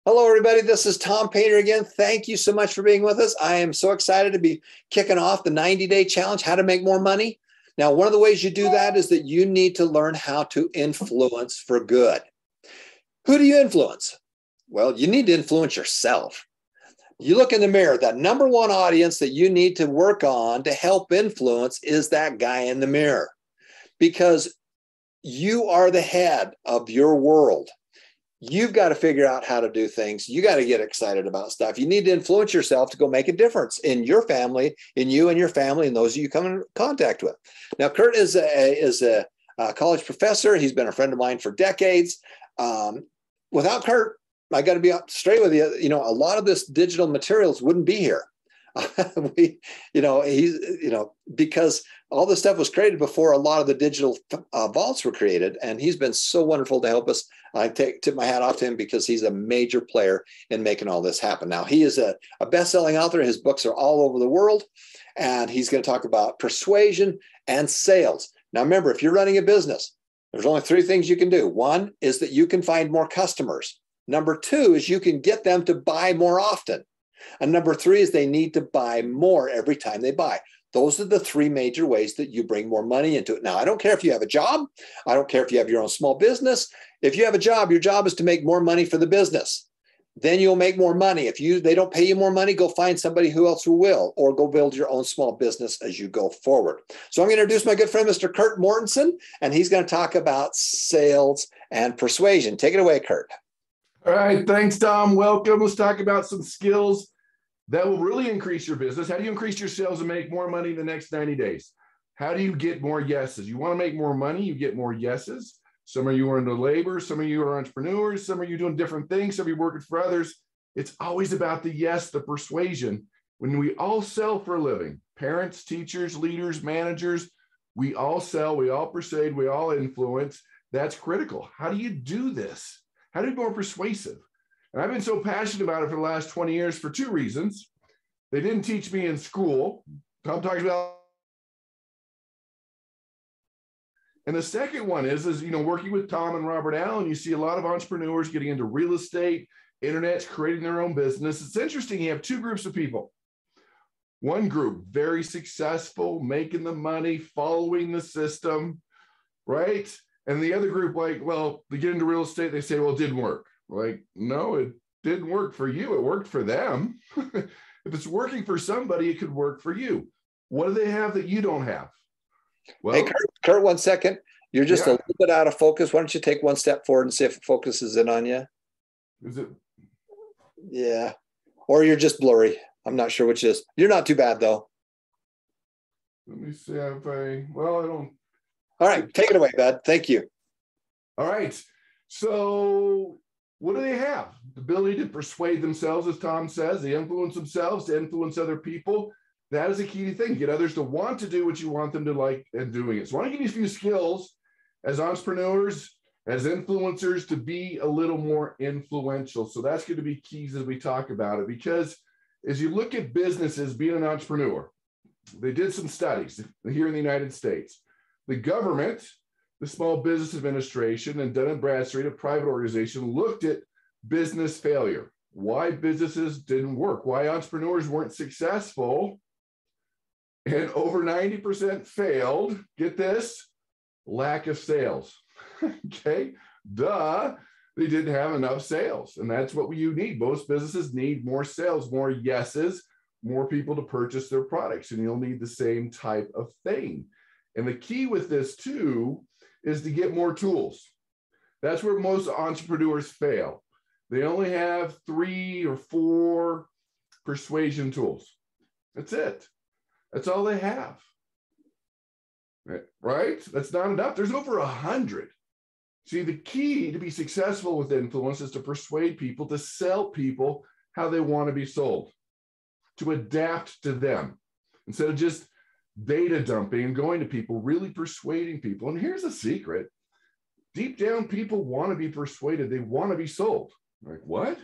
Hello, everybody. This is Tom Painter again. Thank you so much for being with us. I am so excited to be kicking off the 90-day challenge, how to make more money. Now, one of the ways you do that is that you need to learn how to influence for good. Who do you influence? Well, you need to influence yourself. You look in the mirror, that number one audience that you need to work on to help influence is that guy in the mirror, because you are the head of your world. You've got to figure out how to do things. You got to get excited about stuff. You need to influence yourself to go make a difference in your family, in you and your family, and those you come in contact with. Now, Kurt is a college professor. He's been a friend of mine for decades. Without Kurt, I got to be straight with you. You know, a lot of this digital materials wouldn't be here. Because all this stuff was created before a lot of the digital vaults were created, and he's been so wonderful to help us. I tip my hat off to him because he's a major player in making all this happen. Now, he is a best-selling author. His books are all over the world, and he's going to talk about persuasion and sales. Now, remember, if you're running a business, there's only three things you can do. One is that you can find more customers. Number two is you can get them to buy more often. And number three is they need to buy more every time they buy. Those are the three major ways that you bring more money into it. Now, I don't care if you have a job. I don't care if you have your own small business. If you have a job, your job is to make more money for the business. Then you'll make more money. If they don't pay you more money, go find somebody who else who will, or go build your own small business as you go forward. So I'm going to introduce my good friend, Mr. Kurt Mortensen, and he's going to talk about sales and persuasion. Take it away, Kurt. All right. Thanks, Tom. Welcome. Let's talk about some skills that will really increase your business. How do you increase your sales and make more money in the next 90 days? How do you get more yeses? You want to make more money, you get more yeses. Some of you are into labor, some of you are entrepreneurs, some of you doing different things, some of you working for others. It's always about the yes, the persuasion. When we all sell for a living, parents, teachers, leaders, managers, we all sell, we all persuade, we all influence. That's critical. How do you do this? How do you be more persuasive? And I've been so passionate about it for the last 20 years for two reasons. They didn't teach me in school. Tom talks about. And the second one is working with Tom and Robert Allen, you see a lot of entrepreneurs getting into real estate, internet's creating their own business. It's interesting. You have two groups of people. One group, very successful, making the money, following the system, right? And the other group, they get into real estate, they say, well, it didn't work. Like, no, it didn't work for you. It worked for them. If it's working for somebody, it could work for you. What do they have that you don't have? Well, hey, Kurt, 1 second. You're just a little bit out of focus. Why don't you take one step forward and see if it focuses in on you? Is it? Yeah. Or you're just blurry. I'm not sure which is. You're not too bad, though. Let me see if I don't. All right. Take it away, bud. Thank you. All right. So what do they have? The ability to persuade themselves, as Tom says, they influence themselves to influence other people. That is a key thing. Get others to want to do what you want them to like and doing it. So I want to give you a few skills as entrepreneurs, as influencers, to be a little more influential. So that's going to be keys as we talk about it, because as you look at businesses, being an entrepreneur, they did some studies here in the United States. The government, the Small Business Administration, and Dun & Bradstreet, a private organization, looked at business failure, why businesses didn't work, why entrepreneurs weren't successful, and over 90% failed. Get this, lack of sales. Okay, duh, they didn't have enough sales, and that's what you need. Most businesses need more sales, more yeses, more people to purchase their products, and you'll need the same type of thing. And the key with this too is to get more tools. That's where most entrepreneurs fail. They only have 3 or 4 persuasion tools. That's it. That's all they have. Right? That's not enough. There's over 100. See, the key to be successful with influence is to persuade people, to sell people how they want to be sold, to adapt to them instead of just data dumping and going to people, really persuading people. And here's a secret. Deep down, people want to be persuaded. They want to be sold. Like, what?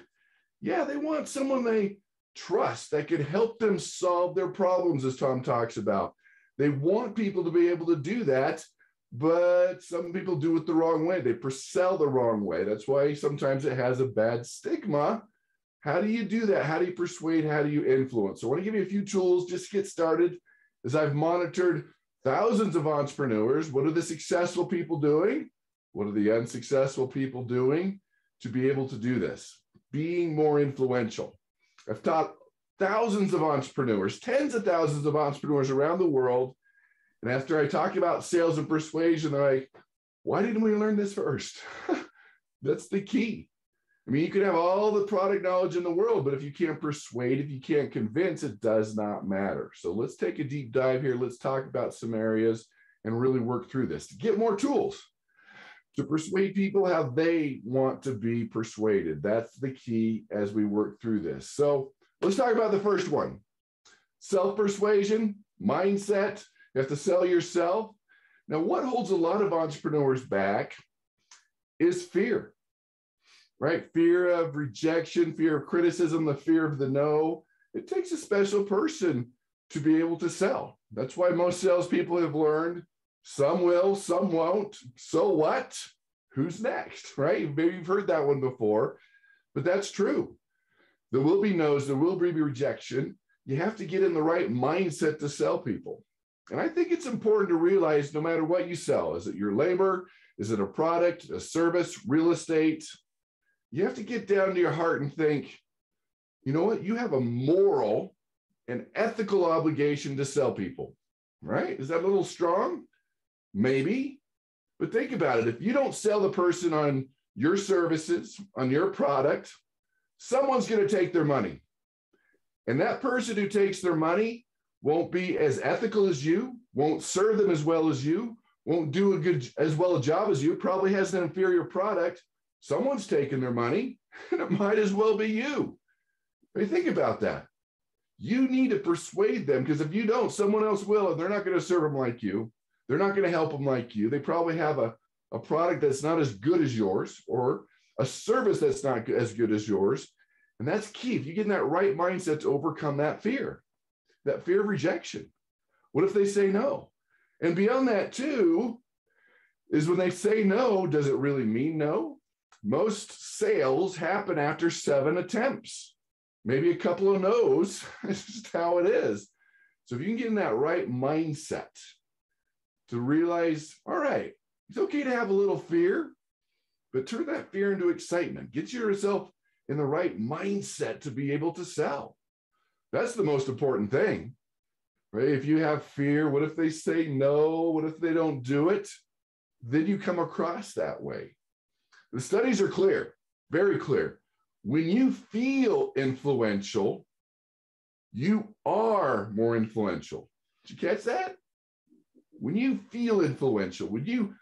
Yeah, they want someone they trust that could help them solve their problems, as Tom talks about. They want people to be able to do that but some people do it the wrong way. They sell the wrong way. That's why sometimes it has a bad stigma. How do you do that? How do you persuade? How do you influence? So I want to give you a few tools just to get started. As I've monitored thousands of entrepreneurs, what are the successful people doing? What are the unsuccessful people doing to be able to do this? Being more influential. I've taught thousands of entrepreneurs, tens of thousands of entrepreneurs around the world. And after I talk about sales and persuasion, they're like, why didn't we learn this first? That's the key. I mean, you can have all the product knowledge in the world, but if you can't persuade, if you can't convince, it does not matter. So let's take a deep dive here. Let's talk about some areas and really work through this to get more tools to persuade people how they want to be persuaded. That's the key as we work through this. So let's talk about the first one. Self-persuasion, mindset. You have to sell yourself. Now, what holds a lot of entrepreneurs back is fear, right? Fear of rejection, fear of criticism, the fear of the no. It takes a special person to be able to sell. That's why most salespeople have learned some will, some won't. So what? Who's next, right? Maybe you've heard that one before, but that's true. There will be no's, there will be rejection. You have to get in the right mindset to sell people. And I think it's important to realize no matter what you sell, is it your labor? Is it a product, a service, real estate? You have to get down to your heart and think, you know what? You have a moral and ethical obligation to sell people, right? Is that a little strong? Maybe, but think about it. If you don't sell the person on your services, on your product, someone's going to take their money. And that person who takes their money won't be as ethical as you, won't serve them as well as you, won't do as well a job as you, probably has an inferior product. Someone's taking their money, and it might as well be you. I mean, think about that. You need to persuade them, because if you don't, someone else will, and they're not going to serve them like you. They're not going to help them like you. They probably have a product that's not as good as yours, or a service that's not as good as yours. And that's key. If you get in that right mindset to overcome that fear of rejection. What if they say no? And beyond that too, is when they say no, does it really mean no? Most sales happen after 7 attempts, maybe a couple of no's. It's just how it is. So if you can get in that right mindset to realize, all right, it's okay to have a little fear, but turn that fear into excitement. Get yourself in the right mindset to be able to sell. That's the most important thing, right? If you have fear, what if they say no? What if they don't do it? Then you come across that way. The studies are clear, very clear. When you feel influential, you are more influential. Did you catch that? When you feel influential, when you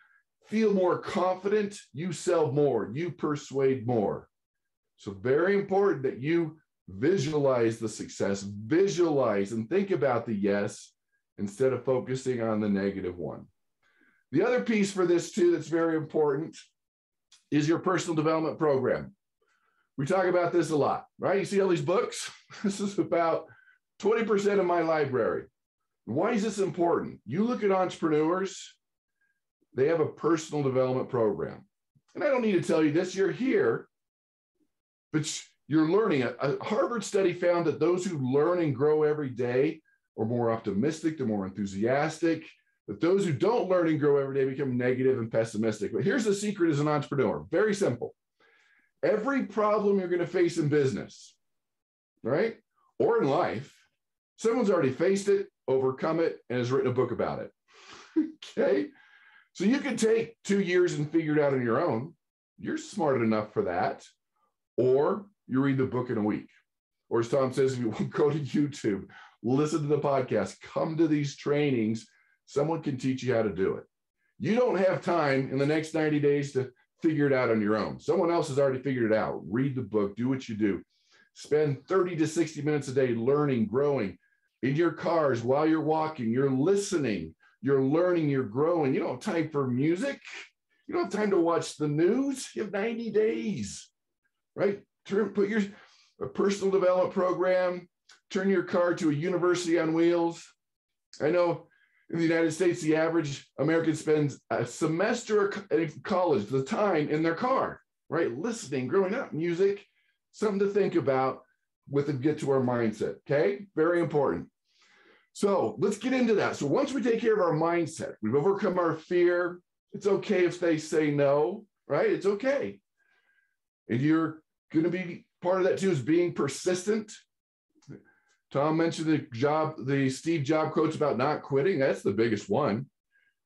feel more confident, you sell more, you persuade more. So very important that you visualize the success, visualize and think about the yes instead of focusing on the negative one. The other piece for this too that's very important is your personal development program. We talk about this a lot, right? You see all these books? This is about 20% of my library. Why is this important? You look at entrepreneurs, they have a personal development program. And I don't need to tell you this, you're here, but you're learning. A Harvard study found that those who learn and grow every day are more optimistic, they're more enthusiastic. But those who don't learn and grow every day become negative and pessimistic. But here's the secret as an entrepreneur, very simple. Every problem you're going to face in business, right, or in life, someone's already faced it, overcome it, and has written a book about it. Okay? So you can take 2 years and figure it out on your own. You're smart enough for that. Or you read the book in a week. Or as Tom says, if you go to YouTube, listen to the podcast, come to these trainings, someone can teach you how to do it. You don't have time in the next 90 days to figure it out on your own. Someone else has already figured it out. Read the book, do what you do. Spend 30 to 60 minutes a day learning, growing in your cars while you're walking. You're listening, you're learning, you're growing. You don't have time for music. You don't have time to watch the news. You have 90 days, right? Put your personal development program, turn your car to a university on wheels. I know In the United States, the average American spends a semester of college, the time in their car, right? Listening, growing up, music, something to think about with and get to our mindset, okay? Very important. So let's get into that. So once we take care of our mindset, we've overcome our fear. It's okay if they say no, right? It's okay. And you're going to be part of that too, is being persistent. Tom mentioned the Steve Jobs quotes about not quitting. That's the biggest one.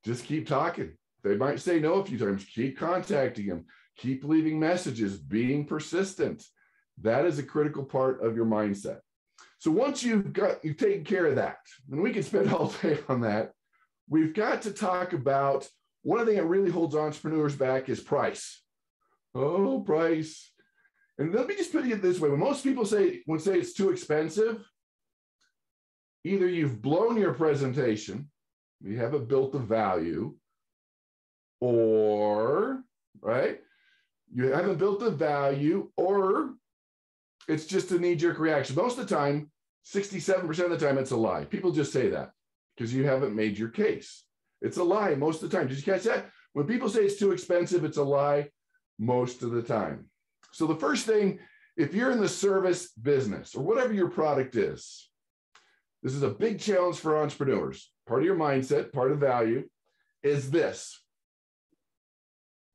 Just keep talking. They might say no a few times. Keep contacting them. Keep leaving messages, being persistent. That is a critical part of your mindset. So once you've taken care of that, and we can spend all day on that, we've got to talk about one thing that really holds entrepreneurs back is price. Oh, price. And let me just put it this way. When most people say it's too expensive, either you've blown your presentation, you haven't built the value, or, right, you haven't built the value, or it's just a knee-jerk reaction. Most of the time, 67% of the time, it's a lie. People just say that because you haven't made your case. It's a lie most of the time. Did you catch that? When people say it's too expensive, it's a lie most of the time. So the first thing, if you're in the service business or whatever your product is, this is a big challenge for entrepreneurs. Part of your mindset, part of value is this.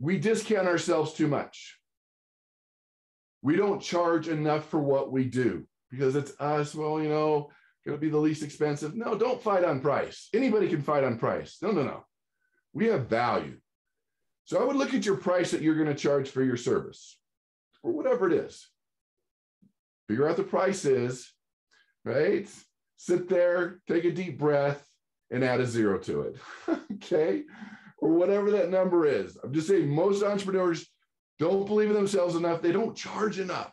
We discount ourselves too much. We don't charge enough for what we do because it's us. Well, going to be the least expensive. No, don't fight on price. Anybody can fight on price. No. We have value. So I would look at your price that you're going to charge for your service or whatever it is. Figure out the price is, right? Sit there, take a deep breath, and add a zero to it, okay? Or whatever that number is. I'm just saying most entrepreneurs don't believe in themselves enough. They don't charge enough.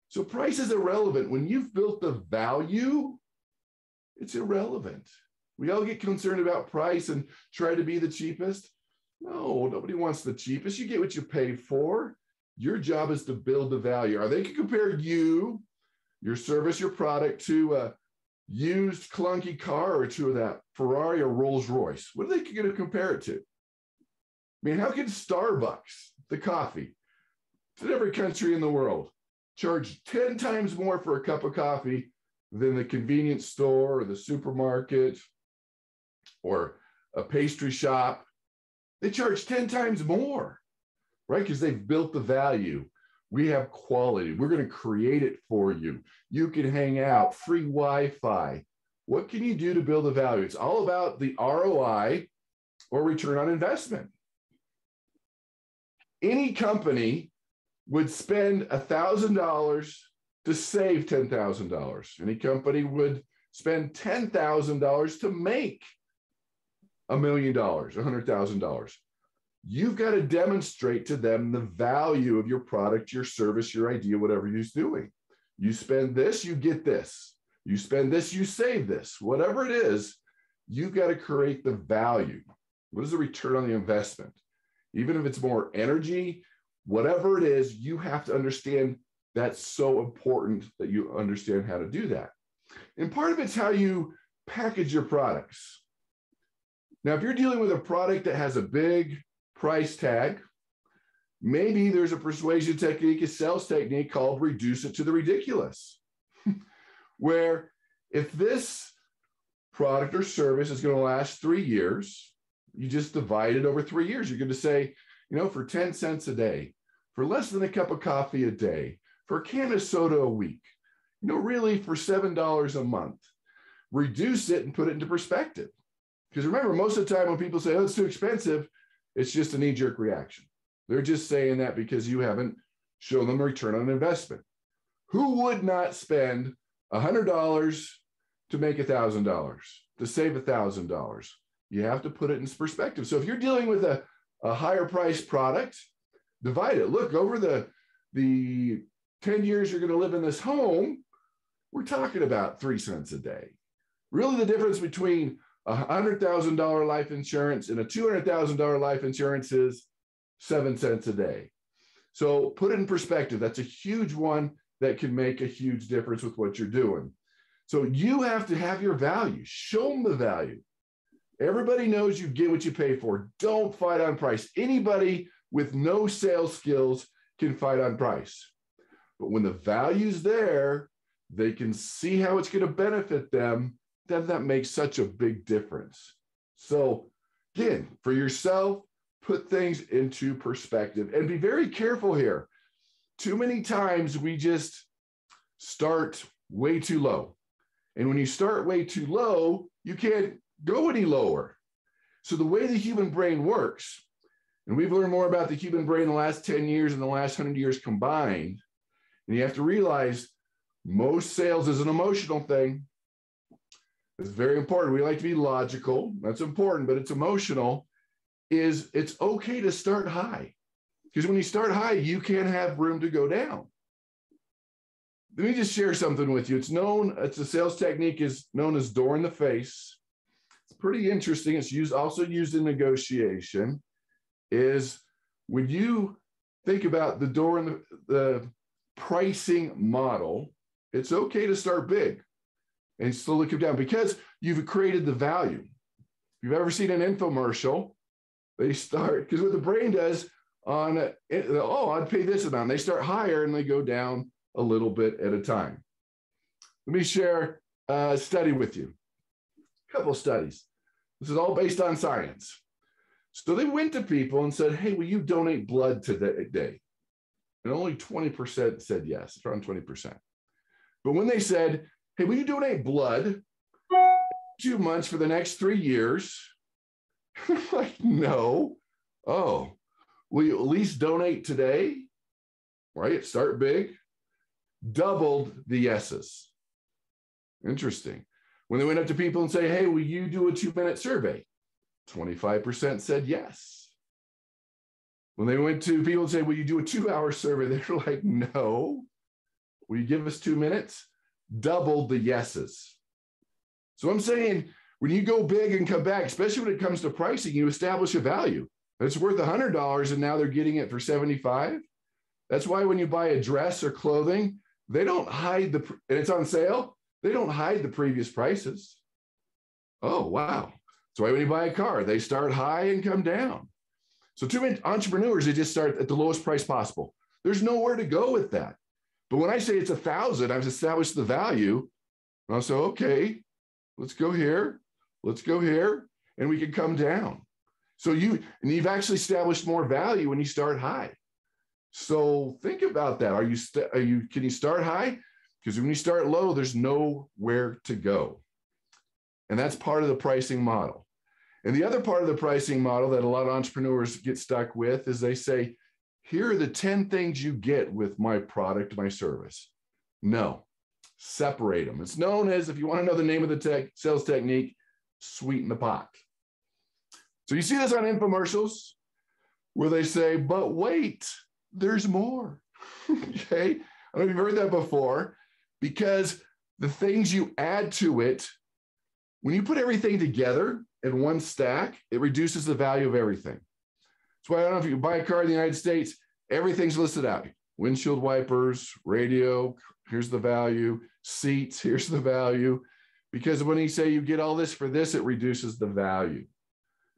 So price is irrelevant. When you've built the value, it's irrelevant. We all get concerned about price and try to be the cheapest. No, nobody wants the cheapest. You get what you pay for. Your job is to build the value. Or they can compare you, your service, your product to a used clunky car or to that Ferrari or Rolls Royce. What are they going to compare it to? I mean, how can Starbucks, the coffee, in every country in the world, charge 10 times more for a cup of coffee than the convenience store or the supermarket or a pastry shop? They charge 10 times more, right? Because they've built the value. We have quality. We're going to create it for you. You can hang out, free Wi-Fi. What can you do to build the value? It's all about the ROI or return on investment. Any company would spend $1,000 to save $10,000. Any company would spend $10,000 to make $1 million, $100,000. You've got to demonstrate to them the value of your product, your service, your idea, whatever you're doing. You spend this, you get this. You spend this, you save this. Whatever it is, you've got to create the value. What is the return on the investment? Even if it's more energy, whatever it is, you have to understand that's so important that you understand how to do that. And part of it's how you package your products. Now, if you're dealing with a product that has a big price tag, maybe there's a persuasion technique, a sales technique called reduce it to the ridiculous, where if this product or service is going to last 3 years, you just divide it over 3 years. You're going to say, for 10 cents a day, for less than a cup of coffee a day, for a can of soda a week, really for $7 a month, reduce it and put it into perspective. Because remember, most of the time when people say, oh, it's too expensive, it's just a knee-jerk reaction. They're just saying that because you haven't shown them a return on investment. Who would not spend $100 to make $1,000, to save $1,000? You have to put it in perspective. So if you're dealing with a higher price product, divide it. Look, over the 10 years you're going to live in this home, we're talking about 3 cents a day. Really the difference between a $100,000 life insurance and a $200,000 life insurance is 7 cents a day. So put it in perspective. That's a huge one that can make a huge difference with what you're doing. So you have to have your value, show them the value. Everybody knows you get what you pay for. Don't fight on price. Anybody with no sales skills can fight on price. But when the value's there, they can see how it's going to benefit them. Then that makes such a big difference. So again, for yourself, put things into perspective and be very careful here. Too many times we just start way too low. And when you start way too low, you can't go any lower. So the way the human brain works, and we've learned more about the human brain in the last 10 years and the last 100 years combined, and you have to realize most sales is an emotional thing. It's very important. We like to be logical. That's important, but it's emotional. It's okay to start high. Because when you start high, you can have room to go down. Let me just share something with you. It's a sales technique is known as door in the face. It's pretty interesting. It's also used in negotiation. Is when you think about the door in the pricing model, it's okay to start big and slowly come down because you've created the value. If you've ever seen an infomercial, they start, because what the brain does I'd pay this amount. They start higher and they go down a little bit at a time. Let me share a study with you. A couple of studies. This is all based on science. So they went to people and said, hey, will you donate blood today? And only 20% said yes, around 20%. But when they said, hey, will you donate blood 2 months for the next 3 years? Like, no. Oh, will you at least donate today? Right? Start big. Doubled the yeses. Interesting. When they went up to people and say, hey, will you do a 2-minute survey? 25% said yes. When they went to people and said, will you do a 2-hour survey? They were like, no. Will you give us 2 minutes? Doubled the yeses. So I'm saying, when you go big and come back, especially when it comes to pricing, you establish a value. It's worth $100 and now they're getting it for $75. That's why when you buy a dress or clothing, they don't hide and it's on sale, they don't hide the previous prices. Oh, wow. That's why when you buy a car, they start high and come down. So too many entrepreneurs, they just start at the lowest price possible. There's nowhere to go with that. But when I say it's $1,000, I've established the value. And I'll say, okay, let's go here, and we can come down. So you've actually established more value when you start high. So think about that. Can you start high? Because when you start low, there's nowhere to go. And that's part of the pricing model. And the other part of the pricing model that a lot of entrepreneurs get stuck with is they say, here are the 10 things you get with my product, my service. No, separate them. It's known as, if you want to know the name of the sales technique, sweeten the pot. So you see this on infomercials where they say, but wait, there's more. Okay. I don't know if you've heard that before, because the things you add to it, when you put everything together in one stack, it reduces the value of everything. That's why I don't know if you buy a car in the United States, everything's listed out. Windshield wipers, radio, here's the value, seats, here's the value. Because when you say you get all this for this, it reduces the value.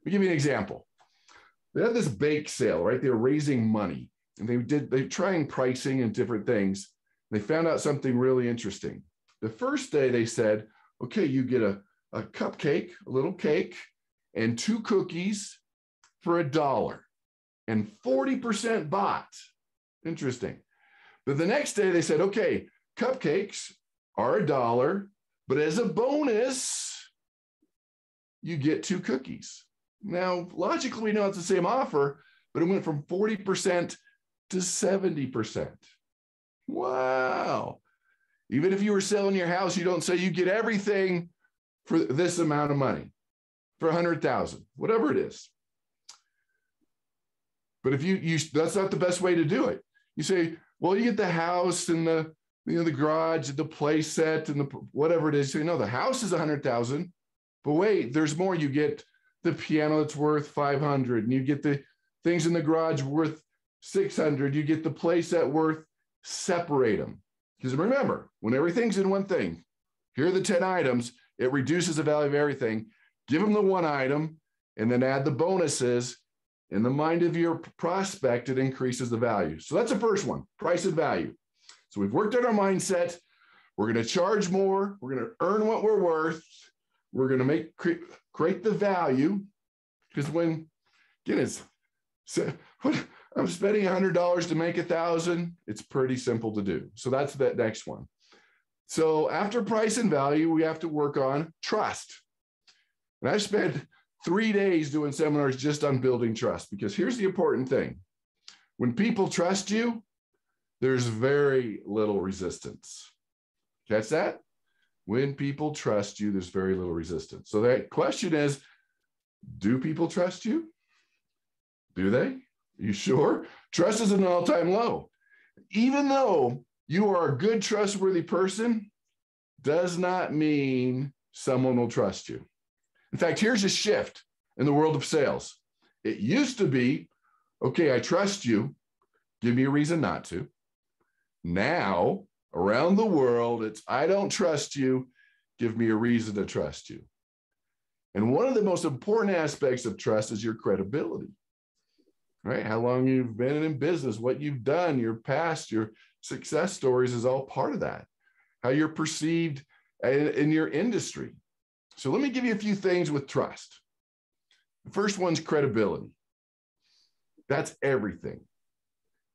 Let me give you an example. They had this bake sale, right? They were raising money and they're trying pricing and different things. They found out something really interesting. The first day they said, okay, you get a cupcake, a little cake, and 2 cookies for $1 and 40% bought. Interesting. But the next day they said, okay, cupcakes are $1, but as a bonus, you get 2 cookies. Now, logically, we know it's the same offer, but it went from 40% to 70%. Wow. Even if you were selling your house, you don't say you get everything for this amount of money, for $100,000, whatever it is. But if that's not the best way to do it. You say, well, you get the house and the garage, the play set, and whatever it is. So, the house is $100,000, but wait, there's more. You get the piano that's worth $500, and you get the things in the garage worth $600. You get the play set worth. Separate them. Because remember, when everything's in one thing, here are the 10 items, it reduces the value of everything. give them the one item, and then add the bonuses. In the mind of your prospect, it increases the value. So that's the first one, price and value. So we've worked on our mindset. We're going to charge more. We're going to earn what we're worth. We're going to create the value. Because when, again, I'm spending $100 to make 1,000, it's pretty simple to do. So that's that next one. So after price and value, we have to work on trust. And I spent 3 days doing seminars just on building trust, because here's the important thing. When people trust you, there's very little resistance. Catch that? When people trust you, there's very little resistance. So that question is, do people trust you? Do they? Are you sure? Trust is at an all-time low. Even though you are a good, trustworthy person, does not mean someone will trust you. In fact, here's a shift in the world of sales. It used to be, okay, I trust you. Give me a reason not to. Now, around the world, it's I don't trust you. Give me a reason to trust you. And one of the most important aspects of trust is your credibility, right? How long you've been in business, what you've done, your past, your success stories is all part of that. How you're perceived in your industry. So let me give you a few things with trust. The first one's credibility. That's everything.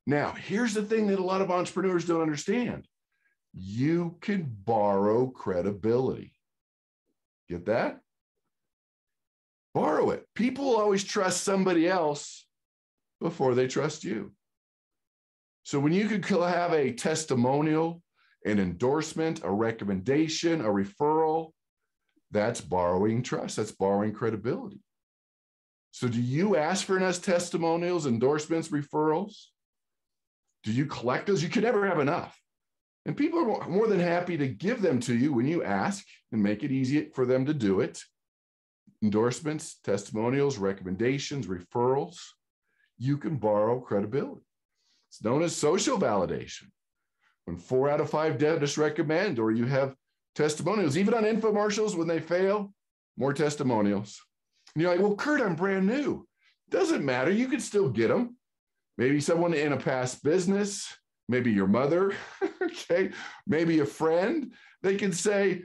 Now, here's the thing that a lot of entrepreneurs don't understand. You can borrow credibility. Get that? Borrow it. People always trust somebody else before they trust you. So when you could have a testimonial, an endorsement, a recommendation, a referral, that's borrowing trust. That's borrowing credibility. So do you ask for enough testimonials, endorsements, referrals? Do you collect those? You can never have enough. And people are more than happy to give them to you when you ask and make it easy for them to do it. Endorsements, testimonials, recommendations, referrals. You can borrow credibility. It's known as social validation. When 4 out of 5 dentists recommend, or you have testimonials, even on infomercials, when they fail, more testimonials. And you're like, well, Kurt, I'm brand new. Doesn't matter. You can still get them. Maybe someone in a past business, maybe your mother, okay, maybe a friend. They can say,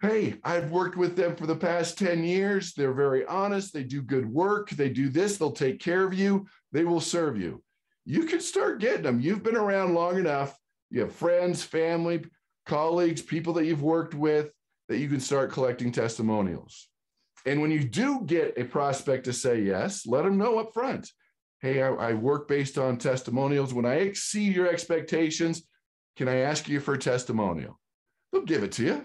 hey, I've worked with them for the past 10 years. They're very honest. They do good work. They do this. They'll take care of you. They will serve you. You can start getting them. You've been around long enough. You have friends, family, colleagues, people that you've worked with, that you can start collecting testimonials. And when you do get a prospect to say yes, let them know up front. Hey, I work based on testimonials. When I exceed your expectations, can I ask you for a testimonial? They'll give it to you,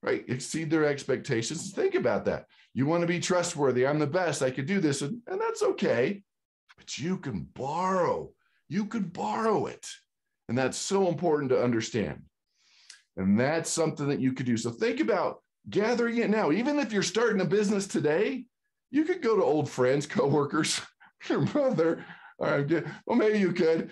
right? Exceed their expectations. Think about that. You want to be trustworthy. I'm the best. I could do this. And that's okay. But you can borrow. You could borrow it. And that's so important to understand. And that's something that you could do. So think about gathering it now. Even if you're starting a business today, you could go to old friends, coworkers, your mother. Well, maybe you could.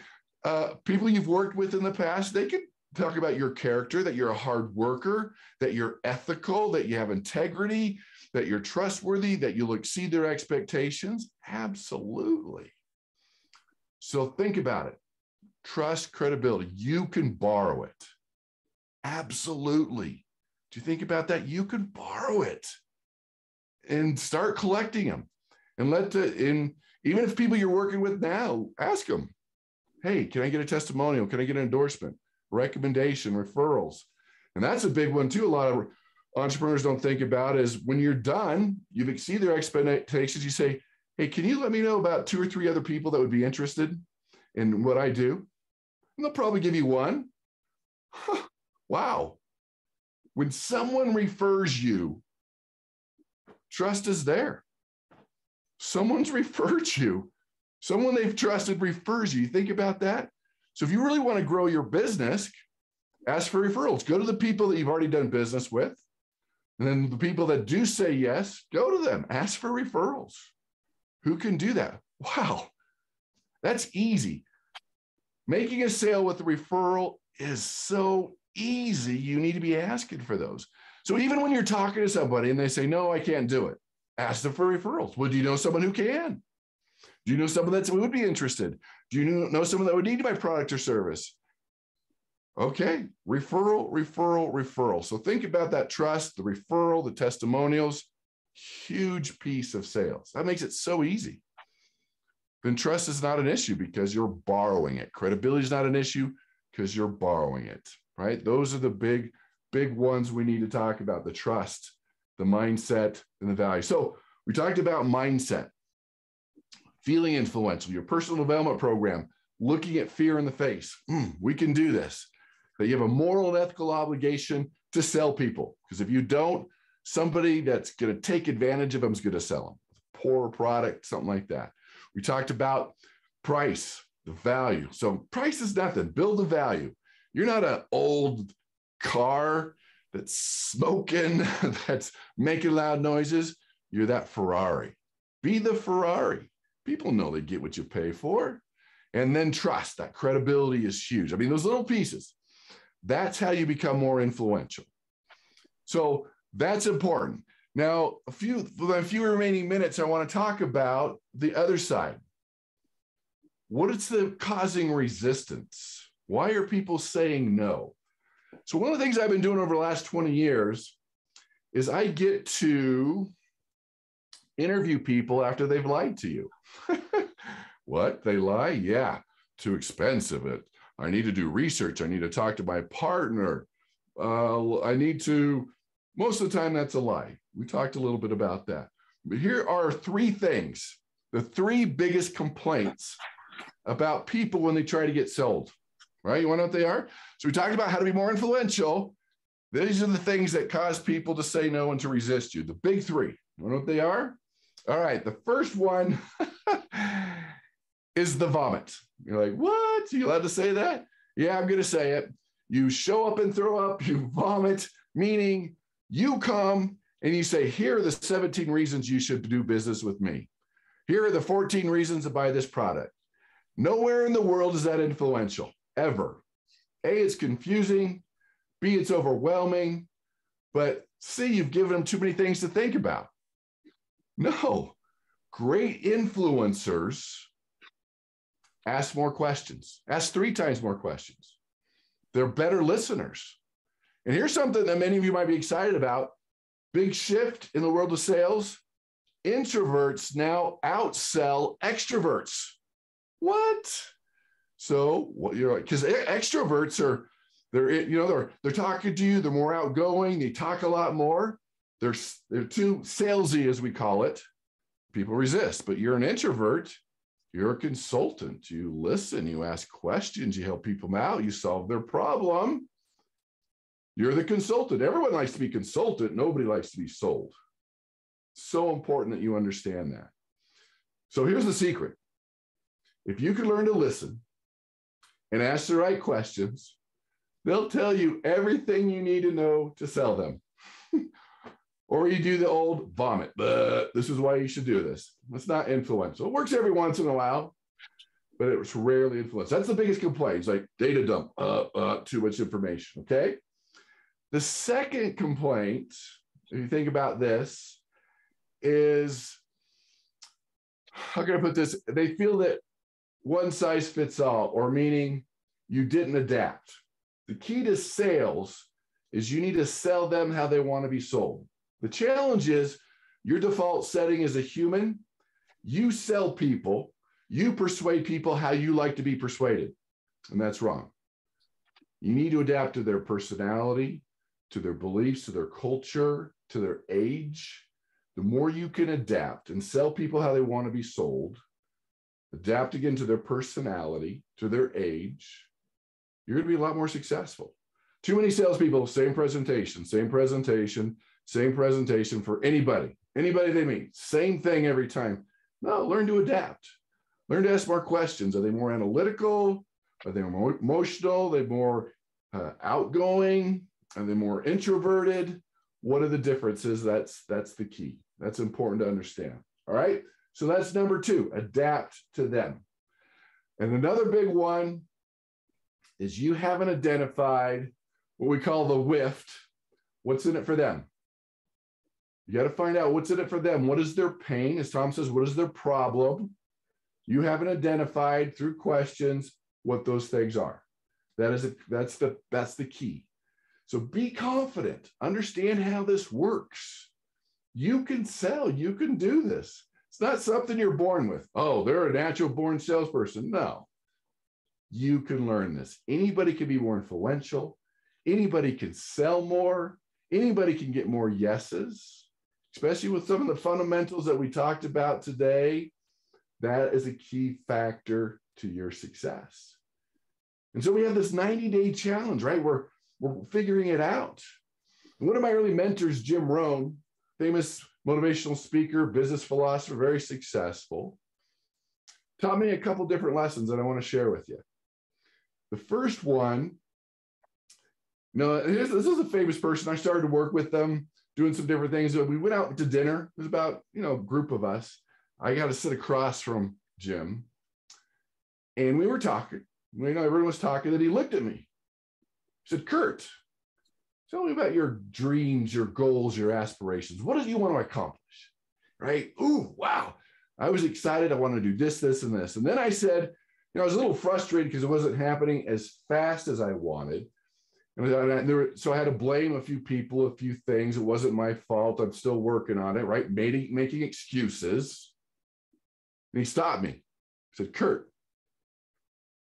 People you've worked with in the past, they could talk about your character, that you're a hard worker, that you're ethical, that you have integrity, that you're trustworthy, that you'll exceed their expectations. Absolutely. So think about it. Trust, credibility. You can borrow it. Absolutely. Do you think about that? You can borrow it and start collecting them. And even if people you're working with now, ask them, hey, can I get a testimonial? Can I get an endorsement, recommendation, referrals? And that's a big one too. A lot of entrepreneurs don't think about is when you're done, you've exceeded their expectations. You say, hey, can you let me know about 2 or 3 other people that would be interested in what I do? And they'll probably give you one. Wow. When someone refers you, trust is there. Someone's referred you. Someone they've trusted refers you. Think about that. So if you really want to grow your business, ask for referrals. Go to the people that you've already done business with. And then the people that do say yes, go to them. Ask for referrals. Who can do that? Wow. That's easy. Making a sale with a referral is so easy. You need to be asking for those. So even when you're talking to somebody and they say, no, I can't do it, ask them for referrals. Well, do you know someone who can? Do you know someone that would be interested? Do you know someone that would need my product or service? Okay, referral, referral, referral. So think about that trust, the referral, the testimonials, huge piece of sales. That makes it so easy. Then trust is not an issue because you're borrowing it. Credibility is not an issue because you're borrowing it, right? Those are the big ones we need to talk about: the trust, the mindset, and the value. So we talked about mindset, feeling influential, your personal development program, looking at fear in the face. We can do this. That you have a moral and ethical obligation to sell people, because if you don't, somebody that's going to take advantage of them is going to sell them. Poor product, something like that. We talked about price, the value. So price is nothing. Build the value. You're not an old car that's smoking, that's making loud noises. You're that Ferrari. Be the Ferrari. People know they get what you pay for. And then trust. That credibility is huge. I mean, those little pieces. That's how you become more influential. So that's important. Now, a few remaining minutes, I want to talk about the other side. What is the causing resistance? Why are people saying no? So one of the things I've been doing over the last 20 years is I get to interview people after they've lied to you. What? They lie? Yeah. Too expensive. I need to do research. I need to talk to my partner. Most of the time that's a lie. We talked a little bit about that. But here are three things, the three biggest complaints about people when they try to get sold, right? You want to know what they are? So we talked about how to be more influential. These are the things that cause people to say no and to resist you. The big three. You want to know what they are? All right. The first one is the vomit. You're like, what? Are you allowed to say that? Yeah, I'm going to say it. You show up and throw up, you vomit, meaning you come and you say, here are the 17 reasons you should do business with me. Here are the 14 reasons to buy this product. Nowhere in the world is that influential, ever. A, it's confusing. B, it's overwhelming. But C, you've given them too many things to think about. No, great influencers ask more questions, ask 3 times more questions. They're better listeners. And here's something that many of you might be excited about. Big shift in the world of sales. Introverts now outsell extroverts. What? So what you're like, because extroverts they're talking to you, they're more outgoing, they talk a lot more. They're too salesy, as we call it. People resist, but you're an introvert. You're a consultant. You listen, you ask questions, you help people out, you solve their problem. You're the consultant. Everyone likes to be consultant. Nobody likes to be sold. So important that you understand that. So here's the secret. If you can learn to listen and ask the right questions, they'll tell you everything you need to know to sell them. Or you do the old vomit. This is why you should do this. It's not influential. It works every once in a while, but it's rarely influential. That's the biggest complaint. It's like data dump, too much information, okay? The second complaint, if you think about this, is, how can I put this? They feel that one size fits all, or meaning you didn't adapt. The key to sales is you need to sell them how they want to be sold. The challenge is your default setting as a human, you sell people, you persuade people how you like to be persuaded, and that's wrong. You need to adapt to their personality, to their beliefs, to their culture, to their age. The more you can adapt and sell people how they want to be sold, adapt again to their personality, to their age, you're going to be a lot more successful. Too many salespeople, same presentation for anybody they meet, same thing every time. No, learn to adapt. Learn to ask more questions. Are they more analytical? Are they more emotional? Are they more outgoing? Are they more introverted? What are the differences? That's the key. That's important to understand. All right. So that's number 2, adapt to them. And another big one is you haven't identified what we call the WIFT, What's in it for them? You got to find out what's in it for them. What is their pain? As Tom says, what is their problem? You haven't identified through questions what those things are. That's the key. So be confident. Understand how this works. You can sell. You can do this. It's not something you're born with. Oh, they're a natural born salesperson. No. You can learn this. Anybody can be more influential. Anybody can sell more. Anybody can get more yeses, especially with some of the fundamentals that we talked about today. That is a key factor to your success. And so we have this 90-day challenge, right? We're figuring it out. And one of my early mentors, Jim Rohn, famous motivational speaker, business philosopher, very successful, taught me a couple different lessons that I want to share with you. The first one, this is a famous person. I started to work with them, doing some different things. We went out to dinner. It was about, a group of us. I got to sit across from Jim. And we were talking. Everyone was talking, and he looked at me. He said, Kurt, tell me about your dreams, your goals, your aspirations. What do you want to accomplish? Right? Ooh, wow. I was excited. I want to do this, this, and this. And then I said, I was a little frustrated because it wasn't happening as fast as I wanted. So I had to blame a few people, a few things. It wasn't my fault. I'm still working on it, right? Making excuses. And he stopped me. He said, Kurt,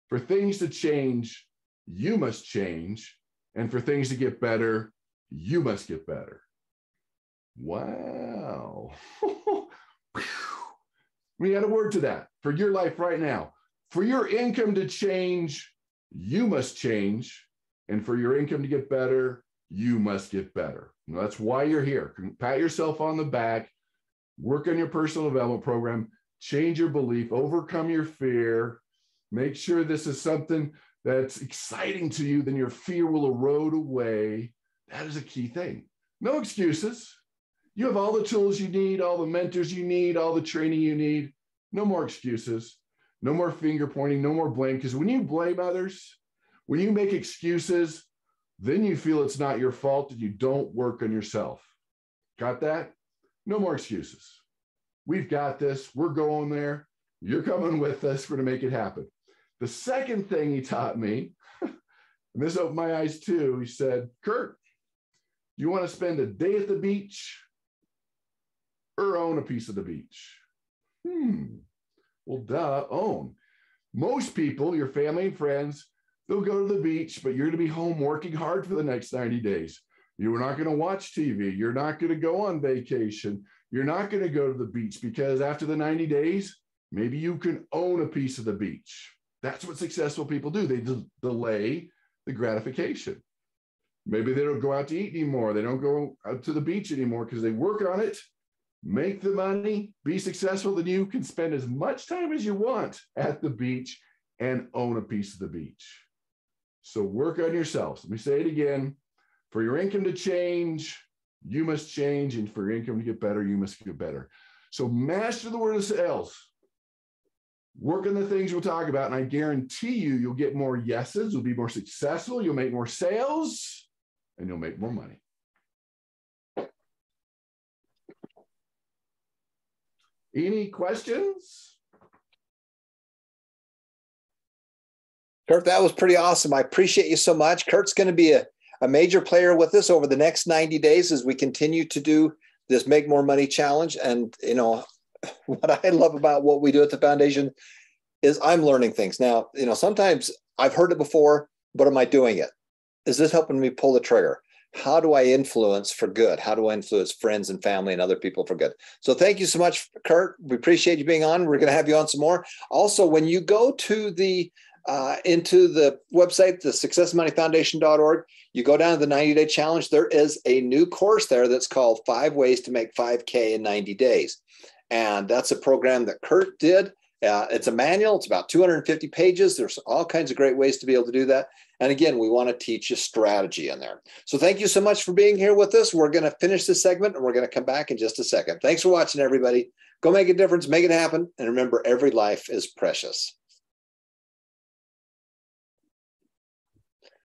for things to change, you must change. And for things to get better, you must get better. Wow. We add a word to that for your life right now. For your income to change, you must change. And for your income to get better, you must get better. And that's why you're here. Pat yourself on the back, work on your personal development program, change your belief, overcome your fear, make sure this is something that's exciting to you, then your fear will erode away. That is a key thing. No excuses. You have all the tools you need, all the mentors you need, all the training you need. No more excuses. No more finger pointing, no more blame. Because when you blame others, when you make excuses, then you feel it's not your fault and you don't work on yourself. Got that? No more excuses. We've got this. We're going there. You're coming with us. We're going to make it happen. The second thing he taught me, and this opened my eyes too, he said, Kurt, you want to spend a day at the beach or own a piece of the beach? Well, duh, own. Most people, your family and friends, they'll go to the beach, but you're going to be home working hard for the next 90 days. You're not going to watch TV. You're not going to go on vacation. You're not going to go to the beach because after the 90 days, maybe you can own a piece of the beach. That's what successful people do. They delay the gratification. Maybe they don't go out to eat anymore. They don't go out to the beach anymore because they work on it, make the money, be successful. Then you can spend as much time as you want at the beach and own a piece of the beach. So work on yourselves. Let me say it again. For your income to change, you must change. And for your income to get better, you must get better. So master the word of sales. Work on the things we'll talk about. And I guarantee you'll get more yeses. You'll be more successful. You'll make more sales and you'll make more money. Any questions? Kurt, that was pretty awesome. I appreciate you so much. Kurt's going to be a major player with us over the next 90 days as we continue to do this Make More Money Challenge. And, what I love about what we do at the foundation is I'm learning things. Now, sometimes I've heard it before, but am I doing it? Is this helping me pull the trigger? How do I influence for good? How do I influence friends and family and other people for good? So thank you so much, Kurt. We appreciate you being on. We're going to have you on some more. Also, when you go to into the website, the successmoneyfoundation.org, you go down to the 90-day challenge. There is a new course there that's called 5 Ways to Make 5K in 90 Days. And that's a program that Kurt did. It's a manual. It's about 250 pages. There's all kinds of great ways to be able to do that. And again, we want to teach you strategy in there. So thank you so much for being here with us. We're going to finish this segment and we're going to come back in just a second. Thanks for watching, everybody. Go make a difference, make it happen. And remember, every life is precious.